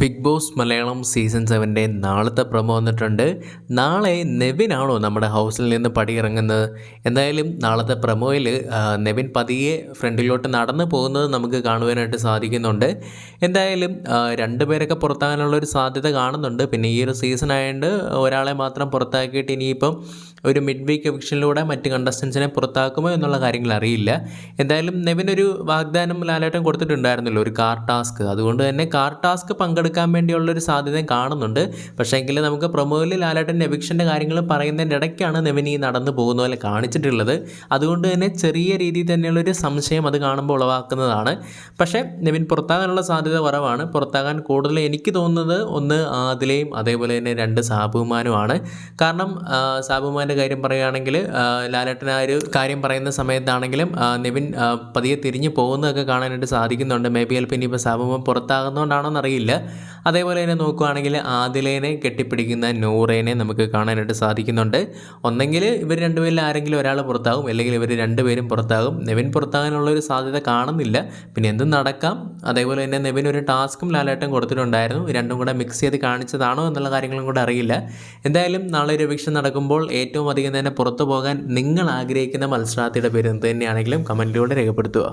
Big boss Malayalam season 7 നാളത്തെ promo വന്നിട്ടുണ്ട്. നാളെ നെവിനാണോ നമ്മുടെ ഹൗസിൽ നിന്ന് പടിയിറങ്ങുന്നത്? എന്തായാലും നാളത്തെ പ്രൊമോയിൽ നെവിൻ പതിയെ ഫ്രണ്ടിലോട്ട് നടന്നു പോകുന്നത് നമുക്ക് കാണുവാനായിട്ട് സാധിക്കുന്നുണ്ട്. എന്തായാലും രണ്ടുപേരൊക്കെ പുറത്താകാനുള്ളൊരു സാധ്യത കാണുന്നുണ്ട്. പിന്നെ ഈ ഒരു സീസൺ ആയതുകൊണ്ട് ഒരാളെ മാത്രം പുറത്താക്കിയിട്ട് ഇനിയിപ്പം ഒരു മിഡ് വീക്ക് എവിക്ഷനിലൂടെ മറ്റ് കണ്ടസ്റ്റൻസിനെ പുറത്താക്കുമോ എന്നുള്ള കാര്യങ്ങൾ അറിയില്ല. എന്തായാലും നെവിനൊരു വാഗ്ദാനം ലാലേട്ടൻ കൊടുത്തിട്ടുണ്ടായിരുന്നല്ലോ, ഒരു കാർ ടാസ്ക്. അതുകൊണ്ട് തന്നെ കാർ ടാസ്ക് പങ്കെടുക്കാൻ വേണ്ടിയുള്ളൊരു സാധ്യതയും കാണുന്നുണ്ട്. പക്ഷേ എങ്കിൽ നമുക്ക് പ്രൊമോയിൽ ലാലേട്ടൻ എവിക്ഷൻ്റെ കാര്യങ്ങൾ പറയുന്നതിൻ്റെ ഇടയ്ക്കാണ് നെവിൻ ഈ നടന്നു പോകുന്ന പോലെ കാണിച്ചിട്ടുള്ളത്. അതുകൊണ്ട് തന്നെ ചെറിയ രീതിയിൽ തന്നെയുള്ളൊരു സംശയം അത് കാണുമ്പോൾ ഉളവാക്കുന്നതാണ്. പക്ഷേ നെവിൻ പുറത്താകാനുള്ള സാധ്യത കുറവാണ്. പുറത്താകാൻ കൂടുതൽ എനിക്ക് തോന്നുന്നത് ഒന്ന് ആദിലയും അതേപോലെ തന്നെ 2 സാബുമാനുമാണ്. കാരണം സാബുമാൻ്റെ കാര്യം പറയുകയാണെങ്കിൽ ലാലേട്ടൻ ആ ഒരു കാര്യം പറയുന്ന സമയത്താണെങ്കിലും നെവിൻ പതിയെ തിരിഞ്ഞു പോകുന്നതൊക്കെ കാണാനായിട്ട് സാധിക്കുന്നുണ്ട്. മേ ബി ചിലപ്പോൾ ഇനിയിപ്പോൾ സാബുമാൻ പുറത്താകുന്നതുകൊണ്ടാണോന്ന് അറിയില്ല. അതേപോലെ തന്നെ നോക്കുകയാണെങ്കിൽ ആദിലേനെ കെട്ടിപ്പിടിക്കുന്ന നൂറേനെ നമുക്ക് കാണാനായിട്ട് സാധിക്കുന്നുണ്ട്. ഒന്നെങ്കിൽ ഇവർ രണ്ടുപേരിൽ ആരെങ്കിലും ഒരാൾ പുറത്താകും, അല്ലെങ്കിൽ ഇവർ രണ്ടുപേരും പുറത്താകും. നെവിൻ പുറത്താകാനുള്ളൊരു സാധ്യത കാണുന്നില്ല. പിന്നെ എന്തും നടക്കാം. അതേപോലെ തന്നെ നെവിൻ ഒരു ടാസ്കും ലാലേട്ടൻ കൊടുത്തിട്ടുണ്ടായിരുന്നു. രണ്ടും കൂടെ മിക്സ് ചെയ്ത് കാണിച്ചതാണോ എന്നുള്ള കാര്യങ്ങളും കൂടെ അറിയില്ല. എന്തായാലും നാളെ ഒരു എവിക്ഷൻ നടക്കുമ്പോൾ ഏറ്റവും അധികം തന്നെ പുറത്തു പോകാൻ നിങ്ങൾ ആഗ്രഹിക്കുന്ന മത്സരാർത്ഥിയുടെ പേര് എന്ത് തന്നെയാണെങ്കിലും കമൻറ്റിലൂടെ രേഖപ്പെടുത്തുക.